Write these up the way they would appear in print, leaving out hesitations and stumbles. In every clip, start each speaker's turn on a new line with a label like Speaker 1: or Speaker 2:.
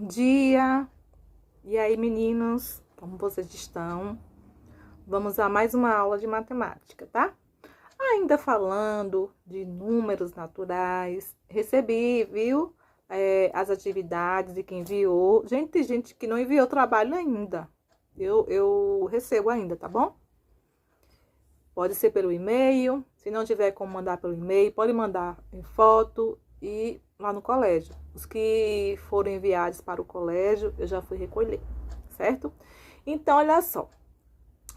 Speaker 1: dia! E aí, meninos, como vocês estão? Vamos a mais uma aula de matemática, tá? Ainda falando de números naturais, recebi, viu? As atividades de quem enviou. Gente, tem gente que não enviou trabalho ainda. Eu recebo ainda, tá bom? Pode ser pelo e-mail. Se não tiver como mandar pelo e-mail, pode mandar em foto e lá no colégio. Os que foram enviados para o colégio, eu já fui recolher, certo? Então, olha só.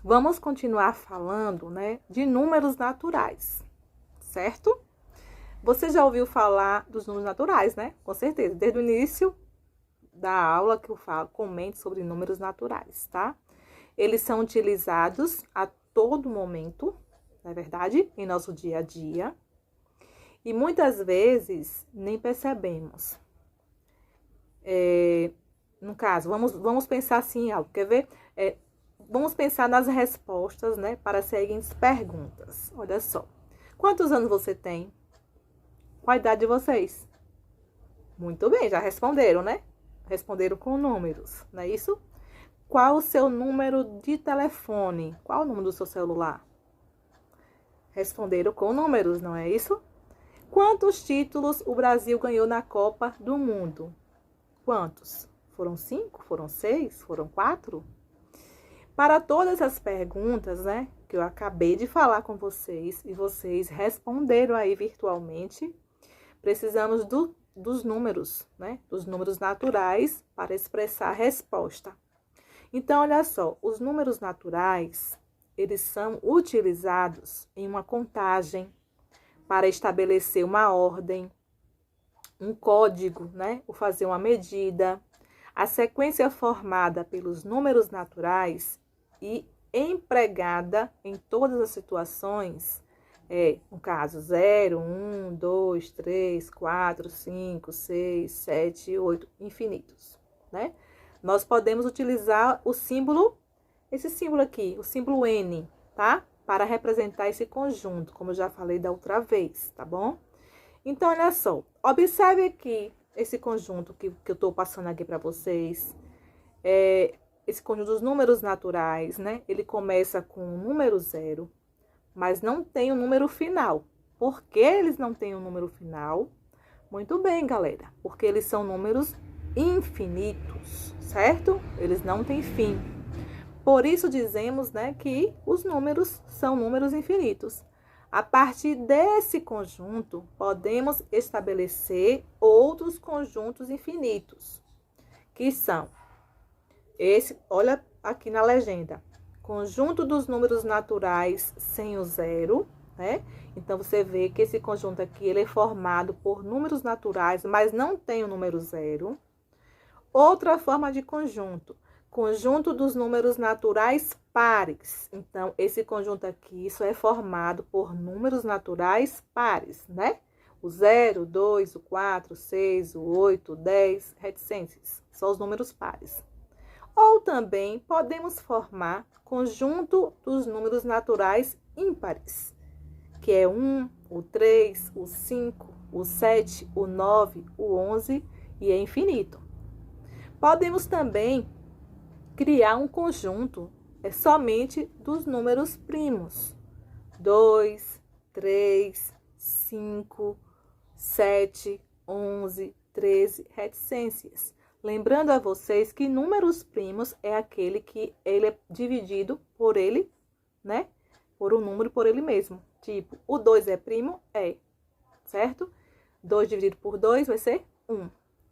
Speaker 1: Vamos continuar falando, né, de números naturais, certo? Você já ouviu falar dos números naturais, né? Com certeza. Desde o início da aula que eu falo, comente sobre números naturais, tá? Eles são utilizados a todo momento, não é verdade? Em nosso dia a dia. E muitas vezes nem percebemos. No caso, vamos pensar assim em algo. Quer ver? Vamos pensar nas respostas, né, para as seguintes perguntas. Olha só. Quantos anos você tem? Qual a idade de vocês? Muito bem, já responderam, né? Responderam com números, não é isso? Qual o seu número de telefone? Qual o número do seu celular? Responderam com números, não é isso? Quantos títulos o Brasil ganhou na Copa do Mundo? Quantos? Foram 5? Foram 6? Foram 4? Para todas as perguntas, né, que eu acabei de falar com vocês e vocês responderam aí virtualmente, precisamos dos números, né, dos números naturais para expressar a resposta. Então, olha só, os números naturais, eles são utilizados em uma contagem para estabelecer uma ordem, um código, né, ou fazer uma medida. A sequência formada pelos números naturais e empregada em todas as situações no caso, 0, 1, 2, 3, 4, 5, 6, 7, 8, infinitos, né? Nós podemos utilizar o símbolo, esse símbolo aqui, o símbolo N, tá? Para representar esse conjunto, como eu já falei da outra vez, tá bom? Então, olha só, observe aqui esse conjunto que eu estou passando aqui para vocês. Esse conjunto dos números naturais, né? Ele começa com o número 0, mas não tem o número final. Por que eles não têm o número final? Muito bem, galera, porque eles são números infinitos, certo? Eles não têm fim. Por isso dizemos, né, que os números são números infinitos. A partir desse conjunto, podemos estabelecer outros conjuntos infinitos, que são olha aqui na legenda, conjunto dos números naturais sem o zero, né? Então, você vê que esse conjunto aqui, ele é formado por números naturais, mas não tem o número zero. Outra forma de conjunto, conjunto dos números naturais pares. Então, esse conjunto aqui, isso é formado por números naturais pares, né? O 0, 2, o 4, o 6, o 8, o 10, reticências. São os números pares. Ou também podemos formar conjunto dos números naturais ímpares, que é 1, o 3, o 5, o 7, o 9, o 11 e é infinito. Podemos também criar um conjunto somente dos números primos. 2, 3, 5, 7, 11, 13, reticências. Lembrando a vocês que números primos é aquele que ele é dividido por ele, né? Por um número por ele mesmo. Tipo, o 2 é primo? É, certo? 2 dividido por 2 vai ser 1.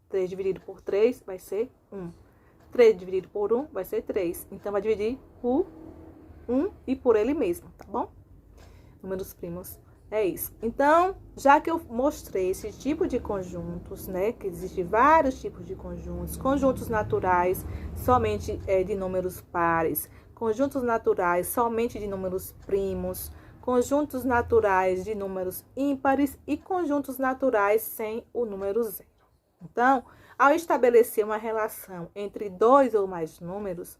Speaker 1: 3 dividido por 3 vai ser 1. 3 dividido por 1 vai ser 3. Então, vai dividir por 1 e por ele mesmo, tá bom? Números primos é isso. Então, já que eu mostrei esse tipo de conjuntos, né? Que existem vários tipos de conjuntos. Conjuntos naturais somente de números pares. Conjuntos naturais somente de números primos. Conjuntos naturais de números ímpares. E conjuntos naturais sem o número zero. Então, ao estabelecer uma relação entre dois ou mais números,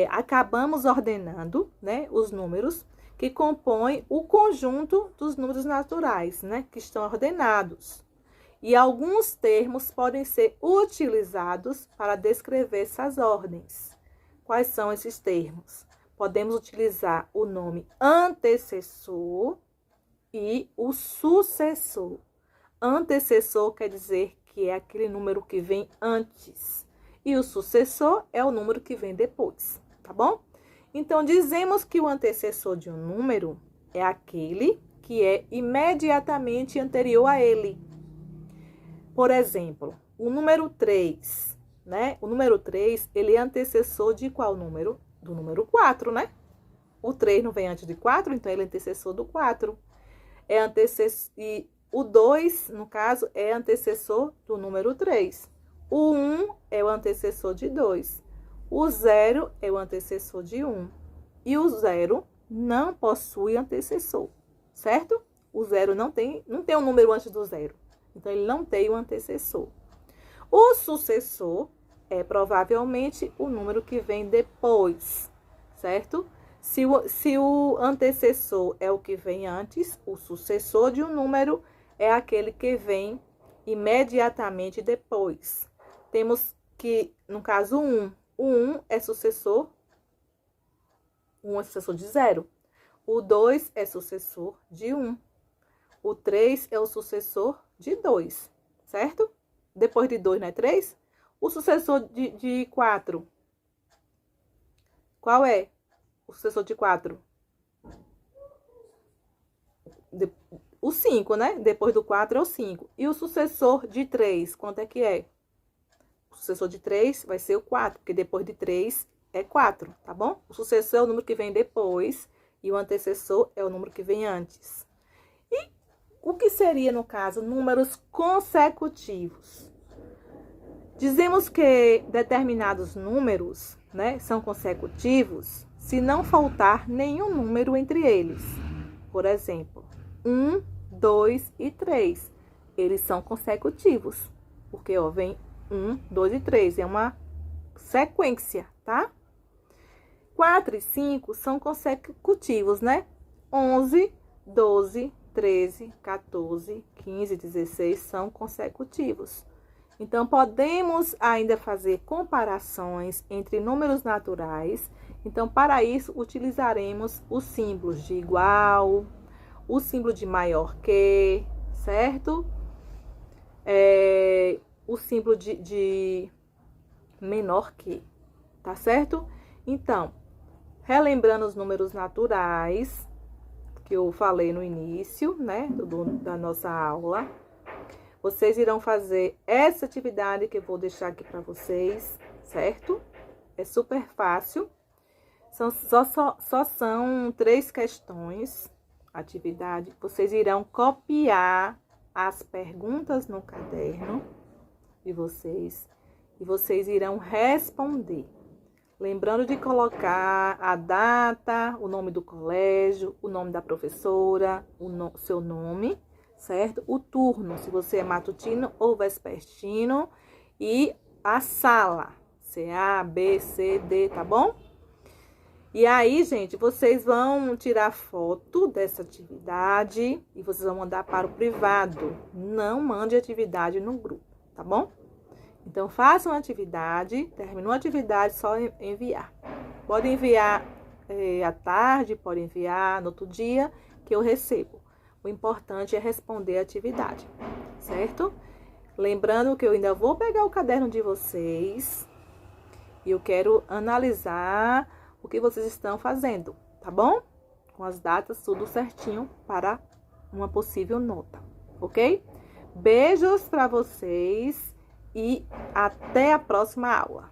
Speaker 1: acabamos ordenando, né, os números que compõem o conjunto dos números naturais, né, que estão ordenados. E alguns termos podem ser utilizados para descrever essas ordens. Quais são esses termos? Podemos utilizar o nome antecessor e o sucessor. Antecessor quer dizer que é aquele número que vem antes. E o sucessor é o número que vem depois, tá bom? Então, dizemos que o antecessor de um número é aquele que é imediatamente anterior a ele. Por exemplo, o número 3, né? O número 3, ele é antecessor de qual número? Do número 4, né? O 3 não vem antes de 4, então ele é antecessor do 4. E o 2, no caso, é antecessor do número 3. O 1 é o antecessor de 2. O 0 é o antecessor de 1. E o 0 não possui antecessor, certo? O 0 não tem um número antes do 0. Então, ele não tem um antecessor. O sucessor é provavelmente o número que vem depois, certo? Se o antecessor é o que vem antes, o sucessor de um número é aquele que vem imediatamente depois. Temos que, no caso, 1. O 1 é sucessor. 1 é sucessor de 0. O 2 é sucessor de 1. O 3 é o sucessor de 2, certo? Depois de 2, não é 3? O sucessor de 4. Qual é o sucessor de 4? O 5, né? Depois do 4 é o 5. E o sucessor de 3, quanto é que é? O sucessor de 3 vai ser o 4, porque depois de 3 é 4, tá bom? O sucessor é o número que vem depois e o antecessor é o número que vem antes. E o que seria, no caso, números consecutivos? Dizemos que determinados números, né, são consecutivos se não faltar nenhum número entre eles. Por exemplo, 1, 2 e 3. Eles são consecutivos, porque ó, vem 1, 2 e 3. É uma sequência, tá? 4 e 5 são consecutivos, né? 11, 12, 13, 14, 15, 16 são consecutivos. Então, podemos ainda fazer comparações entre números naturais. Então, para isso, utilizaremos os símbolos de igual, o símbolo de maior que, certo? O símbolo de menor que, tá certo? Então, relembrando os números naturais que eu falei no início, né, da nossa aula, vocês irão fazer essa atividade que eu vou deixar aqui para vocês, certo? É super fácil. Só são 3 questões, atividade. Vocês irão copiar as perguntas no caderno de vocês e vocês irão responder. Lembrando de colocar a data, o nome do colégio, o nome da professora, seu nome, certo? O turno, se você é matutino ou vespertino, e a sala, CA, B, C, D, tá bom? E aí, gente, vocês vão tirar foto dessa atividade e vocês vão mandar para o privado. Não mande atividade no grupo, tá bom? Então, façam a atividade, terminou a atividade, só enviar. Pode enviar à tarde, pode enviar no outro dia que eu recebo. O importante é responder a atividade, certo? Lembrando que eu ainda vou pegar o caderno de vocês e eu quero analisar o que vocês estão fazendo, tá bom? Com as datas, tudo certinho para uma possível nota, ok? Beijos para vocês e até a próxima aula.